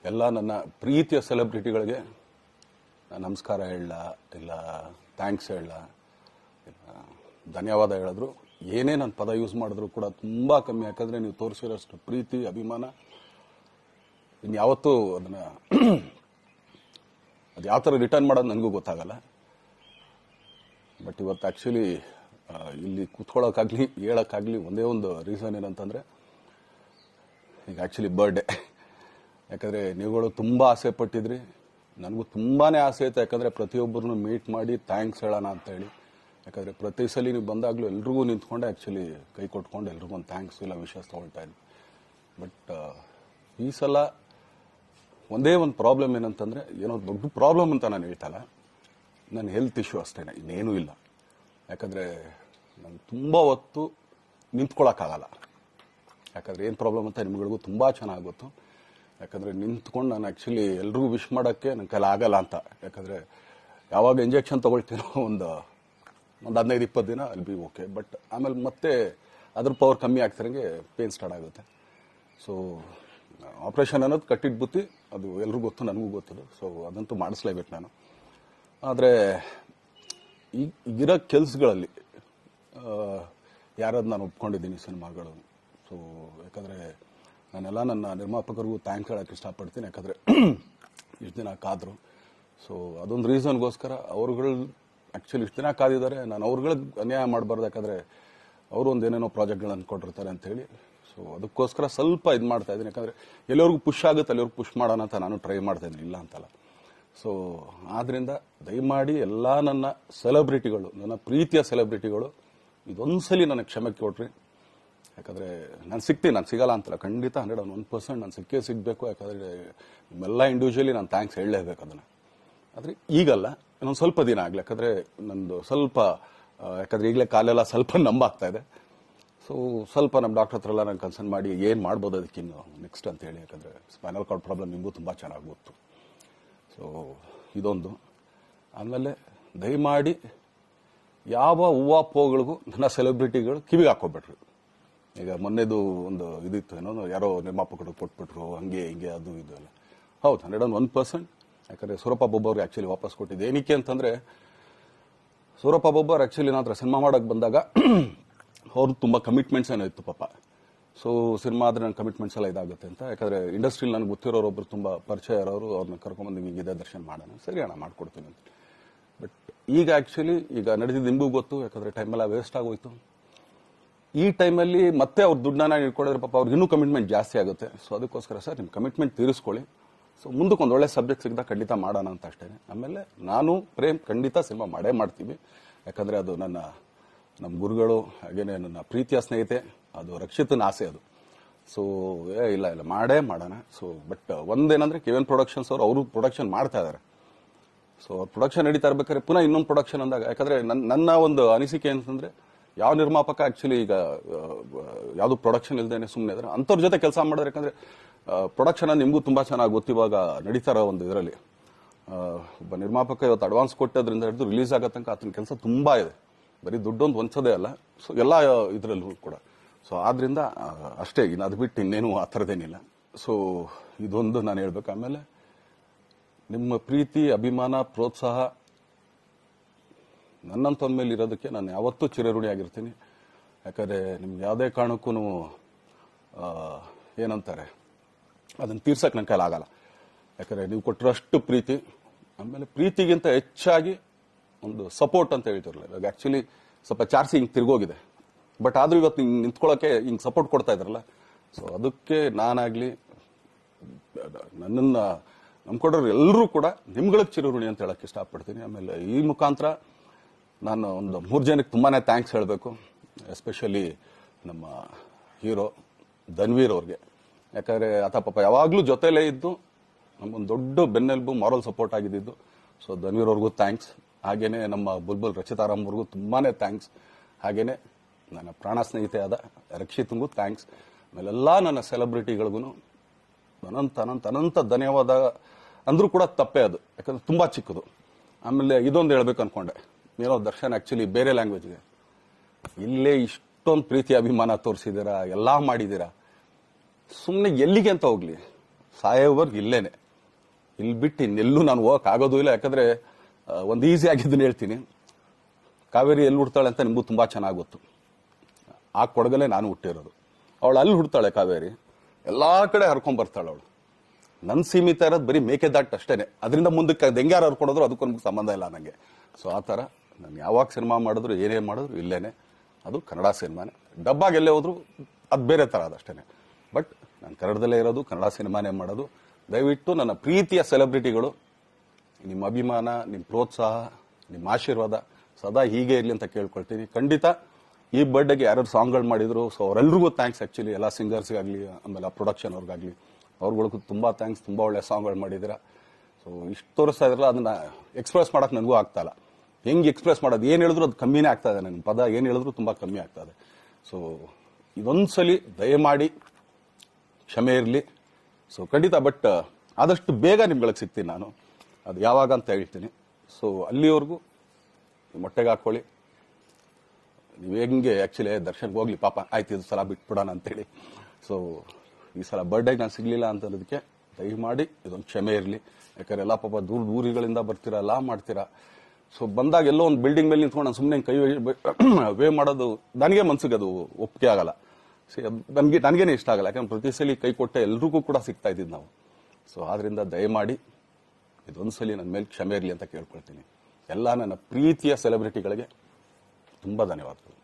ಎಲ್ಲ ನನ್ನ ಪ್ರೀತಿಯ ಸೆಲೆಬ್ರಿಟಿಗಳಿಗೆ ನಮಸ್ಕಾರ ಹೇಳ ಇಲ್ಲ ಥ್ಯಾಂಕ್ಸ್ ಹೇಳ ಇಲ್ಲ ಧನ್ಯವಾದ ಹೇಳಿದ್ರು ಏನೇ ನನ್ನ ಪದ ಯೂಸ್ ಮಾಡಿದ್ರು ಕೂಡ ತುಂಬ ಕಮ್ಮಿ. ಯಾಕಂದರೆ ನೀವು ತೋರಿಸಿರೋಷ್ಟು ಪ್ರೀತಿ ಅಭಿಮಾನ ಇನ್ಯಾವತ್ತೂ ಅದನ್ನು ಅದು ಯಾವ ಥರ ರಿಟರ್ನ್ ಮಾಡೋದು ನನಗೂ ಗೊತ್ತಾಗಲ್ಲ. ಬಟ್ ಇವತ್ತು ಆ್ಯಕ್ಚುಲಿ ಇಲ್ಲಿ ಕೂತ್ಕೊಳ್ಳೋಕ್ಕಾಗಲಿ ಹೇಳೋಕ್ಕಾಗಲಿ ಒಂದೇ ಒಂದು ರೀಸನ್ ಏನಂತಂದರೆ ಈಗ ಆ್ಯಕ್ಚುಲಿ ಬರ್ಡೇ. ಯಾಕಂದರೆ ನೀವುಗಳು ತುಂಬ ಆಸೆ ಪಟ್ಟಿದ್ರಿ, ನನಗೂ ತುಂಬಾ ಆಸೆ ಇತ್ತು. ಯಾಕಂದರೆ ಪ್ರತಿಯೊಬ್ಬರನ್ನು ಮೀಟ್ ಮಾಡಿ ಥ್ಯಾಂಕ್ಸ್ ಹೇಳೋಣ ಅಂತೇಳಿ. ಯಾಕಂದರೆ ಪ್ರತಿ ಸಲ ನೀವು ಬಂದಾಗಲೂ ಎಲ್ರಿಗೂ ನಿಂತ್ಕೊಂಡೆ ಆ್ಯಕ್ಚುಲಿ ಕೈ ಕೊಟ್ಕೊಂಡು ಎಲ್ರಿಗೂ ಒಂದು ಥ್ಯಾಂಕ್ಸ್ ಇಲ್ಲ ವಿಶಸ್ ತೊಗೊಳ್ತಾ ಇದ್ವಿ. ಬಟ್ ಈ ಸಲ ಒಂದೇ ಒಂದು ಪ್ರಾಬ್ಲಮ್ ಏನಂತಂದರೆ, ಏನೋ ದೊಡ್ಡ ಪ್ರಾಬ್ಲಮ್ ಅಂತ ನಾನು ಹೇಳ್ತಲ್ಲ, ನನ್ನ ಹೆಲ್ತ್ ಇಶ್ಯೂ ಅಷ್ಟೇ, ಇನ್ನೇನೂ ಇಲ್ಲ. ಯಾಕಂದರೆ ನಾನು ತುಂಬ ಹೊತ್ತು ನಿಂತ್ಕೊಳ್ಳೋಕ್ಕಾಗಲ್ಲ. ಯಾಕಂದರೆ ಏನು ಪ್ರಾಬ್ಲಮ್ ಅಂತ ನಿಮ್ಗಳಿಗೂ ತುಂಬ ಚೆನ್ನಾಗಿ ಗೊತ್ತು. ಯಾಕಂದರೆ ನಿಂತ್ಕೊಂಡು ನಾನು ಆ್ಯಕ್ಚುಲಿ ಎಲ್ರಿಗೂ ವಿಶ್ ಮಾಡೋಕ್ಕೆ ನನ್ನ ಕೈಲಿ ಆಗಲ್ಲ ಅಂತ. ಯಾಕಂದರೆ ಯಾವಾಗ ಇಂಜೆಕ್ಷನ್ ತೊಗೊಳ್ತೀನೋ ಒಂದು 15-20 ದಿನ ಅಲ್ಲಿ ಬಿ ಓಕೆ. ಬಟ್ ಆಮೇಲೆ ಮತ್ತೆ ಅದ್ರ ಪವರ್ ಕಮ್ಮಿ ಆಗ್ತಿರಂಗೆ ಪೇನ್ ಸ್ಟಾರ್ಟ್ ಆಗುತ್ತೆ. ಸೊ ಆಪ್ರೇಷನ್ ಅನ್ನೋದು ಕಟ್ಟಿಟ್ಟು ಬುತ್ತಿ, ಅದು ಎಲ್ರಿಗೂ ಗೊತ್ತು, ನನಗೂ ಗೊತ್ತದು. ಸೊ ಅದಂತೂ ಮಾಡಿಸ್ಲೇಬೇಕು ನಾನು. ಆದರೆ ಈಗಿರೋ ಕೆಲಸಗಳಲ್ಲಿ ಯಾರಾದ್ರು ನಾನು ಒಪ್ಕೊಂಡಿದ್ದೀನಿ ಸಿನಿಮಾಗಳು. ಸೊ ಯಾಕಂದರೆ ನಾನೆಲ್ಲ ನನ್ನ ನಿರ್ಮಾಪಕರಿಗೂ ಥ್ಯಾಂಕ್ಸ್ ಹೇಳೋಕ್ಕೆ ಇಷ್ಟಪಡ್ತೀನಿ. ಯಾಕಂದರೆ ಇಷ್ಟು ದಿನ ಕಾದರು. ಸೊ ಅದೊಂದು ರೀಸನ್ಗೋಸ್ಕರ ಅವ್ರುಗಳು ಆ್ಯಕ್ಚುಲಿ ಇಷ್ಟು ದಿನ ಕಾದಿದ್ದಾರೆ. ನಾನು ಅವ್ರುಗಳಿಗೆ ಅನ್ಯಾಯ ಮಾಡಬಾರ್ದು. ಯಾಕಂದರೆ ಅವರು ಒಂದು ಏನೇನೋ ಪ್ರಾಜೆಕ್ಟ್ಗಳನ್ನು ಕೊಟ್ಟಿರ್ತಾರೆ ಅಂಥೇಳಿ. ಸೊ ಅದಕ್ಕೋಸ್ಕರ ಸ್ವಲ್ಪ ಇದು ಮಾಡ್ತಾ ಇದ್ದೀನಿ. ಯಾಕಂದರೆ ಎಲ್ಲರಿಗೂ ಪುಷ್ ಆಗುತ್ತೆ ಅಲ್ಲಿವ್ರಿಗೆ ಪುಷ್ ಮಾಡೋಣ ಅಂತ ನಾನು ಟ್ರೈ ಮಾಡ್ತಾ ಇದ್ದೀನಿ, ಇಲ್ಲ ಅಂತಲ್ಲ. ಸೊ ಆದ್ದರಿಂದ ದಯಮಾಡಿ ಎಲ್ಲ ನನ್ನ ಸೆಲೆಬ್ರಿಟಿಗಳು, ನನ್ನ ಪ್ರೀತಿಯ ಸೆಲೆಬ್ರಿಟಿಗಳು, ಇದೊಂದ್ಸಲಿ ನನಗೆ ಕ್ಷಮೆ ಕೊಡ್ರಿ. ಯಾಕಂದರೆ ನಾನು ಸಿಗ್ತೀನಿ, ನಾನು ಸಿಗಲ್ಲ ಅಂತಲ್ಲ, ಖಂಡಿತ 101% ನಾನು ಸಿಕ್ಕೇ ಸಿಗಬೇಕು. ಯಾಕಂದರೆ ನಿಮ್ಮೆಲ್ಲ ಇಂಡಿವಿಜುವಲಿ ನಾನು ಥ್ಯಾಂಕ್ಸ್ ಹೇಳಲೇಬೇಕು ಅದನ್ನು. ಆದರೆ ಈಗಲ್ಲ, ಇನ್ನೊಂದು ಸ್ವಲ್ಪ ದಿನ ಆಗಲಿ. ಯಾಕಂದರೆ ನಂದು ಸ್ವಲ್ಪ ಯಾಕಂದರೆ ಈಗಲೇ ಕಾಲೆಲ್ಲ ಸ್ವಲ್ಪ ನಂಬಾಗ್ತಾ ಇದೆ. ಸೊ ಸ್ವಲ್ಪ ನಮ್ಮ ಡಾಕ್ಟರ್ ಹತ್ರ ಎಲ್ಲ ನಾನು ಕನ್ಸರ್ನ್ ಮಾಡಿ ಏನು ಮಾಡ್ಬೋದು ಅದಕ್ಕಿನ್ನು ನೆಕ್ಸ್ಟ್ ಅಂತೇಳಿ. ಯಾಕಂದರೆ ಸ್ಪೈನಲ್ ಕಾರ್ಡ್ ಪ್ರಾಬ್ಲಮ್ ನಿಮಗೂ ತುಂಬ ಚೆನ್ನಾಗಿ ಗೊತ್ತು. ಸೊ ಇದೊಂದು. ಆಮೇಲೆ ದಯಮಾಡಿ ಯಾವ ಹೂವಾಪೋಗಳಿಗೂ ನನ್ನ ಸೆಲೆಬ್ರಿಟಿಗಳು ಕಿವಿಗೆ ಹಾಕೋಬಿಟ್ರು. ಈಗ ಮೊನ್ನೆದು ಒಂದು ಇದಿತ್ತು, ಏನೋ ಯಾರೋ ನಿರ್ಮಾಪಕರು ಕೊಟ್ಬಿಟ್ರು, ಹಂಗೆ ಹಿಂಗೆ ಅದು ಇದು ಎಲ್ಲ. ಹೌದು, 101%. ಯಾಕಂದರೆ ಸೂರಪ್ಪ ಬೊಬ್ಬವ್ರಿಗೆ ಆ್ಯಕ್ಚುಲಿ ವಾಪಸ್ ಕೊಟ್ಟಿದ್ದು ಏನಕ್ಕೆ ಅಂತಂದರೆ, ಸೂರಪ್ಪ ಬೊಬ್ಬರು ಆ್ಯಕ್ಚುಲಿ ನನ್ನ ಹತ್ರ ಸಿನಿಮಾ ಮಾಡೋಕ್ಕೆ ಬಂದಾಗ ಅವ್ರು ತುಂಬ ಕಮಿಟ್ಮೆಂಟ್ಸ್ ಏನೋ ಇತ್ತು ಪಾಪ. ಸೊ ಸಿನಿಮಾ ಆದರೆ ನನ್ನ ಕಮಿಟ್ಮೆಂಟ್ಸ್ ಎಲ್ಲ ಇದಾಗುತ್ತೆ ಅಂತ. ಯಾಕಂದರೆ ಇಂಡಸ್ಟ್ರಿಲಿ ನನಗೆ ಗೊತ್ತಿರೋರೊಬ್ಬರು ತುಂಬ ಪರಿಚಯ ಇರೋರು, ಅವ್ರನ್ನ ಕರ್ಕೊಂಬಂದು ಹಿಂಗಿದೆ ದರ್ಶನ ಮಾಡೋಣ, ಸರಿ ಅಣ್ಣ ಮಾಡ್ಕೊಡ್ತೀನಿ ಅಂತ. ಬಟ್ ಈಗ ಆ್ಯಕ್ಚುಲಿ ಈಗ ನಡೆದಿದ್ದು ನಿಮಗೂ ಗೊತ್ತು. ಯಾಕಂದರೆ ಟೈಮೆಲ್ಲ ವೇಸ್ಟ್ ಆಗೋಯ್ತು. ಈ ಟೈಮಲ್ಲಿ ಮತ್ತೆ ಅವ್ರ ದುಡ್ಡನ್ನ ಇಟ್ಕೊಂಡಿದ್ರೆ ಪಾಪ ಅವ್ರಿಗೆ ಇನ್ನೂ ಕಮಿಟ್ಮೆಂಟ್ ಜಾಸ್ತಿ ಆಗುತ್ತೆ. ಸೊ ಅದಕ್ಕೋಸ್ಕರ ಸರ್ ನಿಮ್ಮ ಕಮಿಟ್ಮೆಂಟ್ ತೀರಿಸ್ಕೊಳ್ಳಿ. ಸೊ ಮುಂದಕ್ಕೆ ಒಂದು ಒಳ್ಳೆ ಸಬ್ಜೆಕ್ಟ್ ಸಿಗ್ದಾಗ ಖಂಡಿತ ಮಾಡೋಣ ಅಂತ ಅಷ್ಟೇ. ಆಮೇಲೆ ನಾನು ಪ್ರೇಮ್ ಖಂಡಿತ ಸಿನಿಮಾ ಮಾಡೇ ಮಾಡ್ತೀವಿ. ಯಾಕಂದರೆ ಅದು ನಮ್ಮ ಗುರುಗಳು, ಹಾಗೇನೆ ನನ್ನ ಪ್ರೀತಿಯ ಸ್ನೇಹಿತೆ, ಅದು ರಕ್ಷಿತನ ಆಸೆ ಅದು. ಸೊ ಇಲ್ಲ ಮಾಡೇ ಮಾಡೋಣ. ಸೊ ಬಟ್ ಒಂದೇನಂದ್ರೆ KVN ಪ್ರೊಡಕ್ಷನ್ಸ್ ಅವರು ಪ್ರೊಡಕ್ಷನ್ ಮಾಡ್ತಾ ಇದ್ದಾರೆ. ಸೊ ಅವ್ರ ಪ್ರೊಡಕ್ಷನ್ ನಡೀತಾ ಇರ್ಬೇಕಾದ್ರೆ ಪುನಃ ಇನ್ನೊಂದು ಪ್ರೊಡಕ್ಷನ್ ಅಂದಾಗ, ಯಾಕಂದರೆ ನನ್ನ ಒಂದು ಅನಿಸಿಕೆ ಅಂತಂದರೆ, ಯಾವ ನಿರ್ಮಾಪಕ ಆ್ಯಕ್ಚುಲಿ ಈಗ ಯಾವುದು ಪ್ರೊಡಕ್ಷನ್ ಇಲ್ದೇನೆ ಸುಮ್ಮನೆ ಇದ್ದಾರೆ ಅಂಥವ್ರ ಜೊತೆ ಕೆಲಸ ಮಾಡೋದು. ಯಾಕಂದರೆ ಪ್ರೊಡಕ್ಷನ್ ನಿಮಗೂ ತುಂಬ ಚೆನ್ನಾಗಿ ಗೊತ್ತು. ಇವಾಗ ನಡೀತಾ ಇರೋ ಒಂದು ಇದರಲ್ಲಿ ಒಬ್ಬ ನಿರ್ಮಾಪಕ ಇವತ್ತು ಅಡ್ವಾನ್ಸ್ ಕೊಟ್ಟೋದ್ರಿಂದ ಹಿಡಿದು ರಿಲೀಸ್ ಆಗೋ ತನಕ ಆತನ ಕೆಲಸ ತುಂಬ ಇದೆ. ಬರೀ ದುಡ್ಡೊಂದು ಹೊಂಚೋದೇ ಅಲ್ಲ, ಸೊ ಎಲ್ಲ ಇದರಲ್ಲೂ ಕೂಡ. ಸೊ ಆದ್ರಿಂದ ಅಷ್ಟೇ, ಇನ್ನು ಅದು ಬಿಟ್ಟು ಇನ್ನೇನು ಆ ಥರದ್ದೇನಿಲ್ಲ. ಸೊ ಇದೊಂದು ನಾನು ಹೇಳ್ಬೇಕು. ಆಮೇಲೆ ನಿಮ್ಮ ಪ್ರೀತಿ, ಅಭಿಮಾನ, ಪ್ರೋತ್ಸಾಹ ನನ್ನಂತಂದ ಮೇಲೆ ಇರೋದಕ್ಕೆ ನಾನು ಯಾವತ್ತೂ ಚಿರಋಣಿಯಾಗಿರ್ತೀನಿ. ಯಾಕಂದರೆ ನಿಮ್ಗೆ ಯಾವುದೇ ಕಾರಣಕ್ಕೂ ಏನಂತಾರೆ ಅದನ್ನು ತೀರ್ಸಕ್ಕೆ ನನ್ನ ಕೈಲಿ ಆಗಲ್ಲ. ಯಾಕಂದರೆ ನೀವು ಕೊಟ್ಟರಷ್ಟು ಪ್ರೀತಿ, ಆಮೇಲೆ ಪ್ರೀತಿಗಿಂತ ಹೆಚ್ಚಾಗಿ ಒಂದು ಸಪೋರ್ಟ್ ಅಂತ ಹೇಳ್ತಿರಲ್ಲ. ಇವಾಗ ಆ್ಯಕ್ಚುಲಿ ಸ್ವಲ್ಪ ಚಾರ್ಜಿ ಹಿಂಗೆ ತಿರ್ಗೋಗಿದೆ. ಬಟ್ ಆದರೂ ಇವತ್ತು ಹಿಂಗೆ ನಿಂತ್ಕೊಳ್ಳೋಕ್ಕೆ ಹಿಂಗೆ ಸಪೋರ್ಟ್ ಕೊಡ್ತಾ ಇದ್ದಾರಲ್ಲ. ಸೊ ಅದಕ್ಕೆ ನಾನಾಗಲಿ ನನ್ನನ್ನು ನಂಬ್ಕೊಡೋರು ಎಲ್ಲರೂ ಕೂಡ ನಿಮ್ಗಳಿಗೆ ಚಿರಋಣಿ ಅಂತ ಹೇಳಕ್ಕೆ ಇಷ್ಟಪಡ್ತೀನಿ. ಆಮೇಲೆ ಈ ಮುಖಾಂತರ ನಾನು ಒಂದು 3 ಜನಕ್ಕೆ ತುಂಬಾ ಥ್ಯಾಂಕ್ಸ್ ಹೇಳಬೇಕು. ಎಸ್ಪೆಷಲಿ ನಮ್ಮ ಹೀರೋ ಧನ್ವೀರ್ ಅವ್ರಿಗೆ. ಯಾಕಂದರೆ ಆತ ಪಾಪ ಯಾವಾಗಲೂ ಜೊತೆಲೇ ಇದ್ದು ನಮಗೊಂದು ದೊಡ್ಡ ಬೆನ್ನೆಲುಬು, ಮಾರಲ್ ಸಪೋರ್ಟ್ ಆಗಿದ್ದು. ಸೊ ಧನ್ವೀರ್ ಅವ್ರಿಗೂ ಥ್ಯಾಂಕ್ಸ್. ಹಾಗೇನೆ ನಮ್ಮ ಬುಲ್ಬುಲ್ ರಚಿತಾರಾಮ್ ಅವ್ರಿಗೂ ತುಂಬಾ ಥ್ಯಾಂಕ್ಸ್. ಹಾಗೇನೆ ನನ್ನ ಪ್ರಾಣ ಸ್ನೇಹಿತೆ ಆದ ರಕ್ಷಿತಂಗೂ ಥ್ಯಾಂಕ್ಸ್. ಆಮೇಲೆಲ್ಲ ನನ್ನ ಸೆಲೆಬ್ರಿಟಿಗಳಿಗೂ ಅನಂತ ಧನ್ಯವಾದ ಅಂದರೂ ಕೂಡ ತಪ್ಪೇ ಅದು. ಯಾಕಂದ್ರೆ ತುಂಬ ಚಿಕ್ಕದು. ಆಮೇಲೆ ಇದೊಂದು ಹೇಳ್ಬೇಕು ಅನ್ಕೊಂಡೆ, ಏನೋ ದರ್ಶನ್ ಆ್ಯಕ್ಚುಲಿ ಬೇರೆ ಲ್ಯಾಂಗ್ವೇಜ್ಗೆ ಇಲ್ಲೇ ಇಷ್ಟೊಂದು ಪ್ರೀತಿ ಅಭಿಮಾನ ತೋರಿಸಿದ್ದೀರಾ, ಎಲ್ಲ ಮಾಡಿದ್ದೀರಾ, ಸುಮ್ಮನೆ ಎಲ್ಲಿಗೆ ಅಂತ ಹೋಗ್ಲಿ. ಸಾಯೋವರ್ಗು ಇಲ್ಲೇನೆ, ಇಲ್ಲಿ ಬಿಟ್ಟು ಇನ್ನೆಲ್ಲೂ ನಾನು ಹೋಗಕ್ ಆಗೋದು ಇಲ್ಲ. ಯಾಕಂದ್ರೆ ಒಂದು ಈಸಿ ಆಗಿದ್ದನ್ನು ಹೇಳ್ತೀನಿ, ಕಾವೇರಿ ಎಲ್ಲಿ ಹುಡ್ತಾಳೆ ಅಂತ ನಿಮಗೂ ತುಂಬಾ ಚೆನ್ನಾಗಿ ಗೊತ್ತು. ಆ ಕೊಡಗಲ್ಲೇ ನಾನು ಹುಟ್ಟಿರೋದು. ಅವಳು ಅಲ್ಲಿ ಹುಡ್ತಾಳೆ ಕಾವೇರಿ, ಎಲ್ಲಾ ಕಡೆ ಹರ್ಕೊಂಡ್ ಬರ್ತಾಳೆ ಅವಳು. ನನ್ ಸೀಮಿತ ಇರೋದು ಬರೀ ಮೇಕೆದಾಟ್ ಅಷ್ಟೇನೆ, ಅದರಿಂದ ಮುಂದಕ್ಕೆ ಅದು ಹೆಂಗ್ಯಾರು ಹರ್ಕೊಡೋದ್ರು ಅದಕ್ಕೂ ನಮ್ಗೆ ಸಂಬಂಧ ಇಲ್ಲ ನನಗೆ. ಸೊ ಆ ಥರ ನಾನು ಯಾವಾಗ ಸಿನಿಮಾ ಮಾಡಿದ್ರು ಏನೇ ಮಾಡಿದ್ರು ಇಲ್ಲೇನೆ, ಅದು ಕನ್ನಡ ಸಿನಿಮಾನೇ. ಡಬ್ಬಾಗಿ ಎಲ್ಲೇ ಹೋದ್ರು ಅದು ಬೇರೆ ಥರ ಅದಷ್ಟೇನೆ. ಬಟ್ ನಾನು ಕನ್ನಡದಲ್ಲೇ ಇರೋದು, ಕನ್ನಡ ಸಿನಿಮಾನೇ ಮಾಡೋದು. ದಯವಿಟ್ಟು ನನ್ನ ಪ್ರೀತಿಯ ಸೆಲೆಬ್ರಿಟಿಗಳು, ನಿಮ್ಮ ಅಭಿಮಾನ, ನಿಮ್ಮ ಪ್ರೋತ್ಸಾಹ, ನಿಮ್ಮ ಆಶೀರ್ವಾದ ಸದಾ ಹೀಗೆ ಇರಲಿ ಅಂತ ಕೇಳ್ಕೊಳ್ತೀನಿ. ಖಂಡಿತ ಈ ಬರ್ಡೇಗೆ ಯಾರ್ಯಾರು ಸಾಂಗ್ಗಳು ಮಾಡಿದ್ರು, ಸೊ ಅವರೆಲ್ರಿಗೂ ಥ್ಯಾಂಕ್ಸ್. ಆ್ಯಕ್ಚುಲಿ ಎಲ್ಲ ಸಿಂಗರ್ಸ್ಗಾಗಲಿ, ಆಮೇಲೆ ಪ್ರೊಡಕ್ಷನ್ ಅವ್ರಿಗಾಗಲಿ, ಅವ್ರಗಳಿಗೂ ತುಂಬಾ ಥ್ಯಾಂಕ್ಸ್. ತುಂಬ ಒಳ್ಳೆ ಸಾಂಗ್ಗಳು ಮಾಡಿದ್ದೀರಾ. ಸೊ ಇಷ್ಟು ತೋರಿಸ್ತಾ ಇದ್ರಲ್ಲ, ಅದನ್ನ ಎಕ್ಸ್ಪ್ರೆಸ್ ಮಾಡಕ್ಕೆ ನನಗೂ ಆಗ್ತಾ ಇಲ್ಲ. ಹೆಂಗೆ ಎಕ್ಸ್ಪ್ರೆಸ್ ಮಾಡೋದು, ಏನು ಹೇಳಿದ್ರು ಅದು ಕಮ್ಮಿನೇ ಆಗ್ತಾ ಇದೆ. ನನ್ನ ಪದ ಏನು ಹೇಳಿದ್ರು ತುಂಬ ಕಮ್ಮಿ ಆಗ್ತಾ ಇದೆ. ಸೊ ಇದೊಂದ್ಸಲಿ ದಯಮಾಡಿ ಕ್ಷಮೆ ಇರಲಿ. ಸೊ ಖಂಡಿತ, ಬಟ್ ಆದಷ್ಟು ಬೇಗ ನಿಮ್ಗಳಿಗೆ ಸಿಗ್ತೀನಿ ನಾನು, ಅದು ಯಾವಾಗ ಅಂತ ಹೇಳ್ತೀನಿ. ಸೊ ಅಲ್ಲಿವರೆಗೂ ಮೊಟ್ಟೆಗೆ ಹಾಕೊಳ್ಳಿ. ನೀವು ಹೆಂಗೆ ಆ್ಯಕ್ಚುಲಿ ದರ್ಶನ್ಗೆ ಹೋಗ್ಲಿ ಪಾಪ, ಆಯ್ತು ಇದು ಸಲ ಬಿಟ್ಬಿಡೋಣ ಅಂತೇಳಿ. ಸೊ ಈ ಸಲ ಬರ್ಡೇಗೆ ನಾನು ಸಿಗಲಿಲ್ಲ ಅಂತನ್ನೋದಕ್ಕೆ ದಯಮಾಡಿ ಇದೊಂದು ಕ್ಷಮೆ ಇರಲಿ. ಯಾಕಂದ್ರೆ ಎಲ್ಲ ಪಾಪ ದೂರಗಳಿಂದ ಬರ್ತೀರಾ, ಎಲ್ಲ ಮಾಡ್ತೀರಾ. ಸೊ ಬಂದಾಗ ಎಲ್ಲೋ ಒಂದು ಬಿಲ್ಡಿಂಗ್ ಮೇಲೆ ನಿಂತ್ಕೊಂಡು ನಾನು ಸುಮ್ಮನೆ ಕೈ ವೇ ಮಾಡೋದು ನನಗೆ ಮನ್ಸಿಗೆ ಅದು ಒಪ್ಪಿಗೆ ಆಗಲ್ಲ. ನನಗೇನೆ ಇಷ್ಟ ಆಗಲ್ಲ. ಯಾಕಂದ್ರೆ ಪ್ರತಿ ಸಲ ಕೈ ಕೊಟ್ಟೆ ಎಲ್ರಿಗೂ ಕೂಡ ಸಿಗ್ತಾ ಇದ್ದಿದ್ದು ನಾವು. ಸೊ ಆದ್ರಿಂದ ದಯಮಾಡಿ ಇದೊಂದ್ಸಲಿ ನನ್ನ ಮೇಲೆ ಕ್ಷಮೆ ಇರಲಿ ಅಂತ ಕೇಳ್ಕೊಳ್ತೀನಿ. ಎಲ್ಲ ನನ್ನ ಪ್ರೀತಿಯ ಸೆಲೆಬ್ರಿಟಿಗಳಿಗೆ ತುಂಬ ಧನ್ಯವಾದಗಳು.